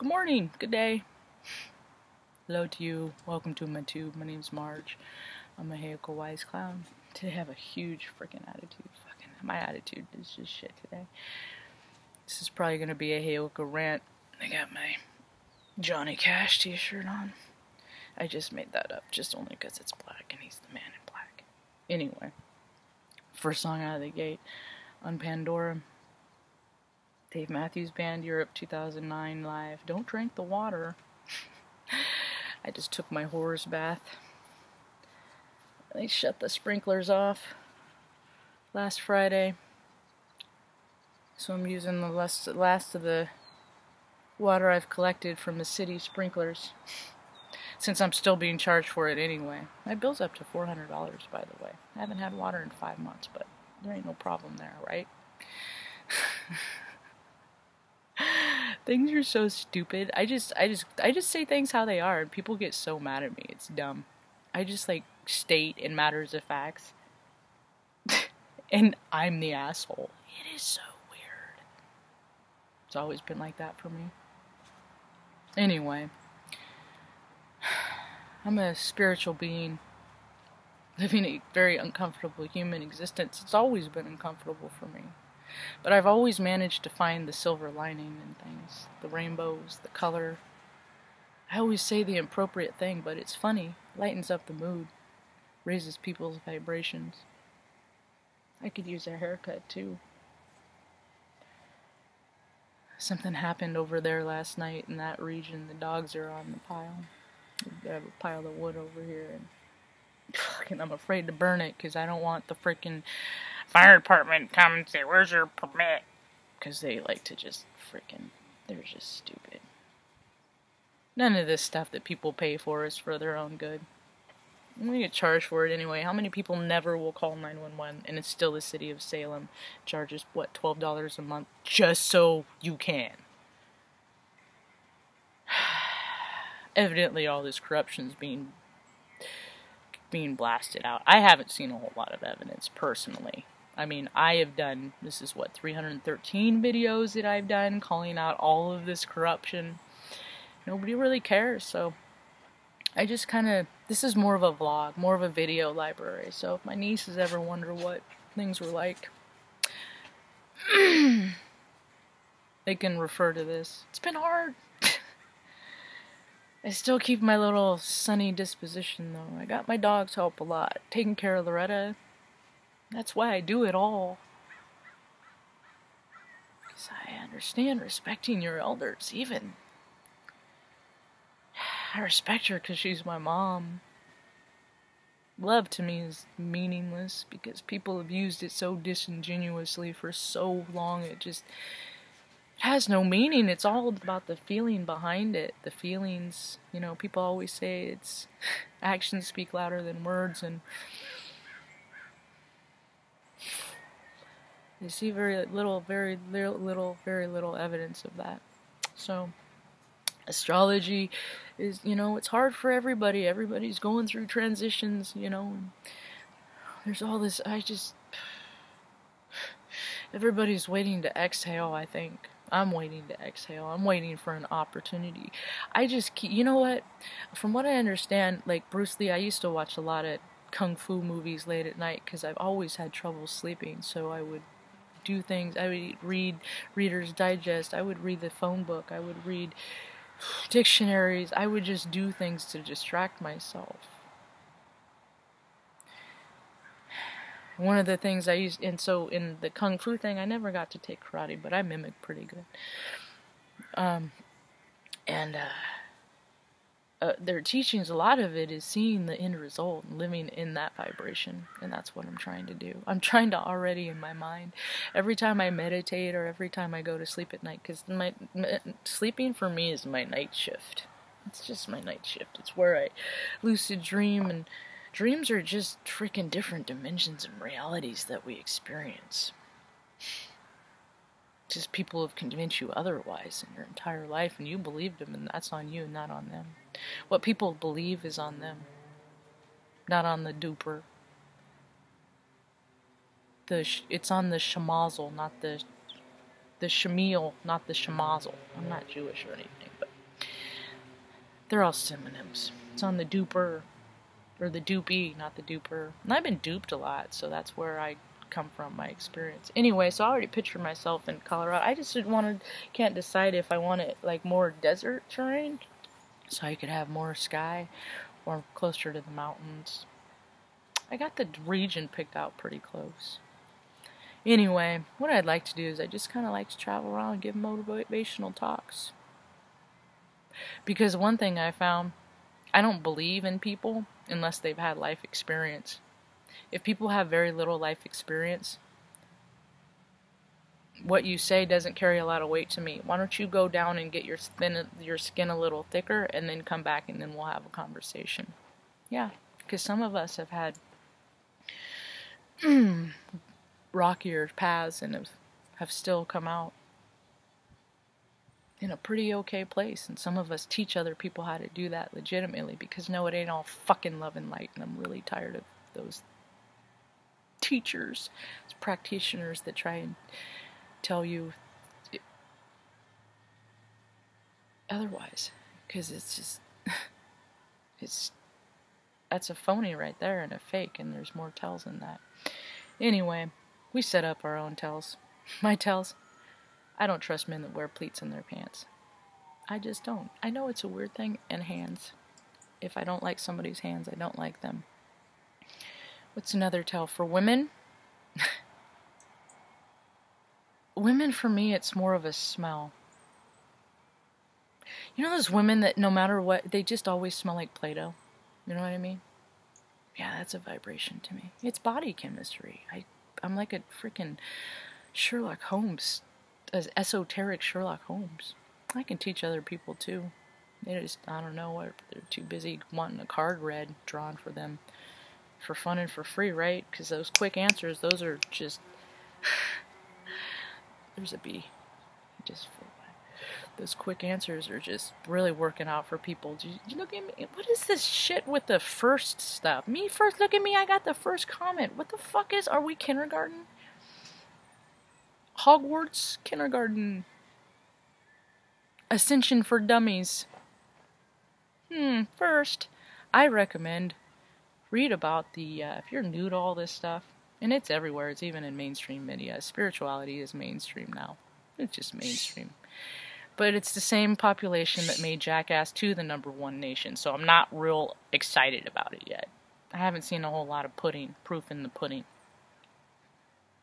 Good morning, good day. Hello to you. Welcome to my tube. My name's Marge. I'm a Heyoka wise clown. Today I have a huge freaking attitude. My attitude is just shit today. This is probably gonna be a Heyoka rant. I got my Johnny Cash t-shirt on. I just made that up just only because it's black and he's the man in black. Anyway, first song out of the gate on Pandora. Dave Matthews Band, Europe 2009 live. Don't drink the water. I just took my horse bath. They shut the sprinklers off last Friday. So I'm using the last of the water I've collected from the city sprinklers. Since I'm still being charged for it anyway. My bill's up to $400, by the way. I haven't had water in 5 months, but there ain't no problem there, right? Things are so stupid. I just say things how they are, and people get so mad at me. It's dumb. I just state in matters of facts, and I'm the asshole. It is so weird. It's always been like that for me. Anyway, I'm a spiritual being living a very uncomfortable human existence. It's always been uncomfortable for me. But I've always managed to find the silver lining in things. The rainbows, the color. I always say the appropriate thing, but it's funny. Lightens up the mood. Raises people's vibrations. I could use a haircut too. Something happened over there last night in that region. The dogs are on the pile. I have a pile of wood over here. And I'm afraid to burn it because I don't want the freaking fire department to come and say, "Where's your permit?" Because they like to just they're just stupid. None of this stuff that people pay for is for their own good. I'm gonna get charged for it anyway. How many people never will call 911 and it's still the city of Salem charges, what, $12 a month just so you can? Evidently all this corruption's being blasted out. I haven't seen a whole lot of evidence personally. I mean, I have done, this is what, 313 videos that I've done calling out all of this corruption. Nobody really cares, so I just this is more of a vlog, more of a video library, so if my nieces ever wonder what things were like, they can refer to this. It's been hard. I still keep my little sunny disposition, though. I got my dogs help a lot. Taking care of Loretta. That's why I do it all. Because I understand respecting your elders, even. I respect her because she's my mom. Love to me is meaningless because people have used it so disingenuously for so long. It has no meaning. It's all about the feeling behind it. The feelings, people always say it's actions speak louder than words, and you see very little evidence of that. So astrology is, it's hard for everybody. Everybody's going through transitions, there's all this, everybody's waiting to exhale, I think. I'm waiting to exhale. I'm waiting for an opportunity. I just keep, you know what? From what I understand, like Bruce Lee, I used to watch a lot of kung fu movies late at night because I've always had trouble sleeping. So I would do things. I would read Reader's Digest. I would read the phone book. I would read dictionaries. I would just do things to distract myself. One of the things I used, and so in the kung fu thing, I never got to take karate, but I mimic pretty good. Their teachings, a lot of it is seeing the end result and living in that vibration, and that's what I'm trying to do. I'm trying to already in my mind, every time I meditate or every time I go to sleep at night, because sleeping for me is my night shift. It's just my night shift. It's where I lucid dream, and dreams are just freaking different dimensions and realities that we experience. Just people have convinced you otherwise in your entire life, and you believed them, and that's on you, not on them. What people believe is on them, not on the duper. It's on the shemazel, not the shamil, not the shemazel. I'm not Jewish or anything, but They're all synonyms. It's on the duper, or the dupey, not the duper. And I've been duped a lot, so that's where I come from, my experience. Anyway, so I already picture myself in Colorado. I just can't decide if I want it like more desert terrain, so I could have more sky, or closer to the mountains. I got the region picked out pretty close. Anyway, what I'd like to do is I just kind of like to travel around and give motivational talks. Because one thing I found, I don't believe in people unless they've had life experience. If people have very little life experience, what you say doesn't carry a lot of weight to me. Why don't you go down and get your skin a little thicker and then come back and then we'll have a conversation. Yeah, because some of us have had rockier paths and have still come out in a pretty okay place, and some of us teach other people how to do that legitimately, because no, it ain't all fucking love and light, and I'm really tired of those teachers, those practitioners that try and tell you otherwise, because it's just that's a phony right there and a fake, and there's more tells than that. Anyway, we set up our own tells. My tells, I don't trust men that wear pleats in their pants. I just don't. I know it's a weird thing. And hands. If I don't like somebody's hands, I don't like them. What's another tell for women? Women, for me, it's more of a smell. You know those women that no matter what, they just always smell like Play-Doh? You know what I mean? Yeah, that's a vibration to me. It's body chemistry. I'm like a freaking Sherlock Holmes, as esoteric Sherlock Holmes. I can teach other people too. They just, I don't know, they're too busy wanting a card read, drawn for them for fun and for free, right? Because those quick answers, those are just, there's a bee. Just those quick answers are just really working out for people. You look at me. What is this shit with the first stuff? Me first? Look at me. I got the first comment. What the fuck are we kindergarten? Hogwarts kindergarten. Ascension for dummies. First, I recommend read about the, if you're new to all this stuff, and it's everywhere, it's even in mainstream media. Spirituality is mainstream now. It's just mainstream. But it's the same population that made Jackass 2 the #1 nation, so I'm not real excited about it yet. I haven't seen a whole lot of proof in the pudding.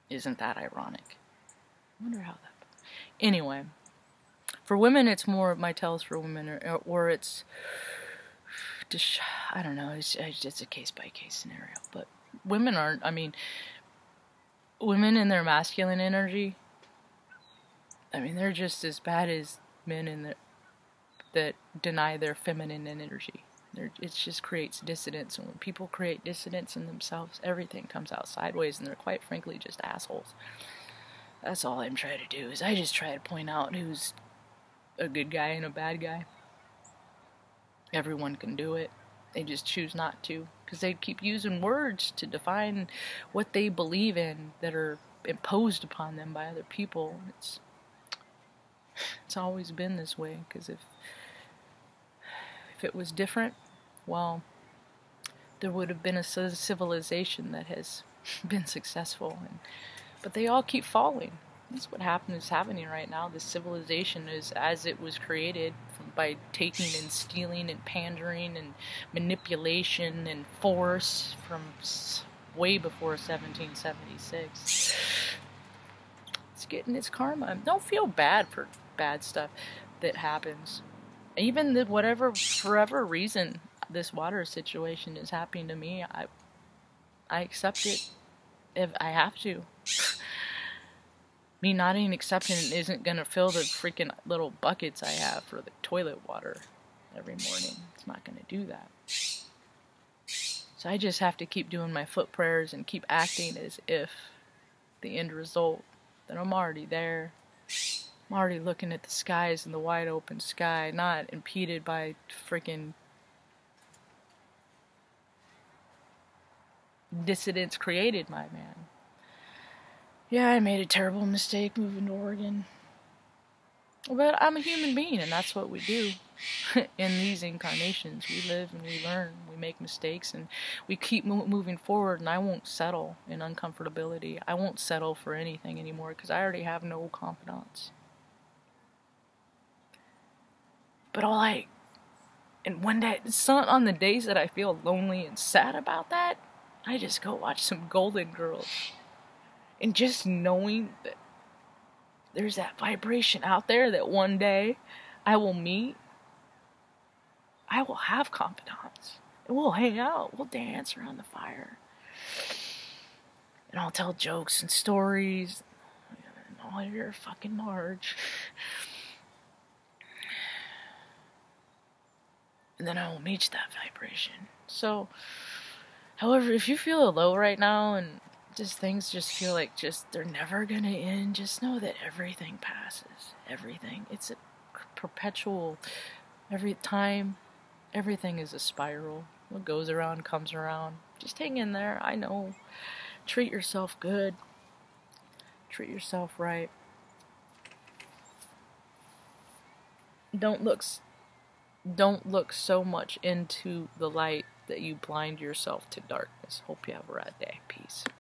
Isn't that ironic? I wonder how that... Anyway, for women, it's more my tells for women, or it's just, I don't know, it's a case-by-case scenario. But women aren't, I mean, women in their masculine energy, I mean, they're just as bad as men that deny their feminine energy. It just creates dissonance, and when people create dissonance in themselves, everything comes out sideways, and they're quite frankly just assholes. That's all I'm trying to do, is I just try to point out who's a good guy and a bad guy. Everyone can do it. They just choose not to, because they keep using words to define what they believe in that are imposed upon them by other people. It's always been this way, because if it was different, well, there would have been a civilization that has been successful, but they all keep falling. That's what is happening right now. This civilization is as it was created, by taking and stealing and pandering and manipulation and force from way before 1776. It's getting its karma. Don't feel bad for bad stuff that happens. Even for whatever reason this water situation is happening to me, I accept it if I have to. Me not even accepting it isn't going to fill the freaking little buckets I have for the toilet water every morning. It's not going to do that. So I just have to keep doing my foot prayers and keep acting as if the end result, that I'm already there. I'm already looking at the skies and the wide open sky, not impeded by freaking dissidents created by man. Yeah, I made a terrible mistake moving to Oregon. But I'm a human being, and that's what we do. in these incarnations. We live and we learn, we make mistakes, and we keep moving forward, and I won't settle in uncomfortability. I won't settle for anything anymore, because I already have no confidence. But and one day, on the days that I feel lonely and sad about that, I just go watch some Golden Girls. And just knowing that there's that vibration out there that one day I will meet, I will have confidence. And we'll hang out, we'll dance around the fire. And I'll tell jokes and stories. And I'll hear fucking Marge. And then I will meet that vibration. So, however, if you feel low right now and just things just feel like they're never gonna end, just know that everything passes. Everything. It's a perpetual, everything is a spiral. What goes around comes around. Just hang in there. I know. Treat yourself good. Treat yourself right. Don't look so much into the light that you blind yourself to darkness. Hope you have a rad day. Peace.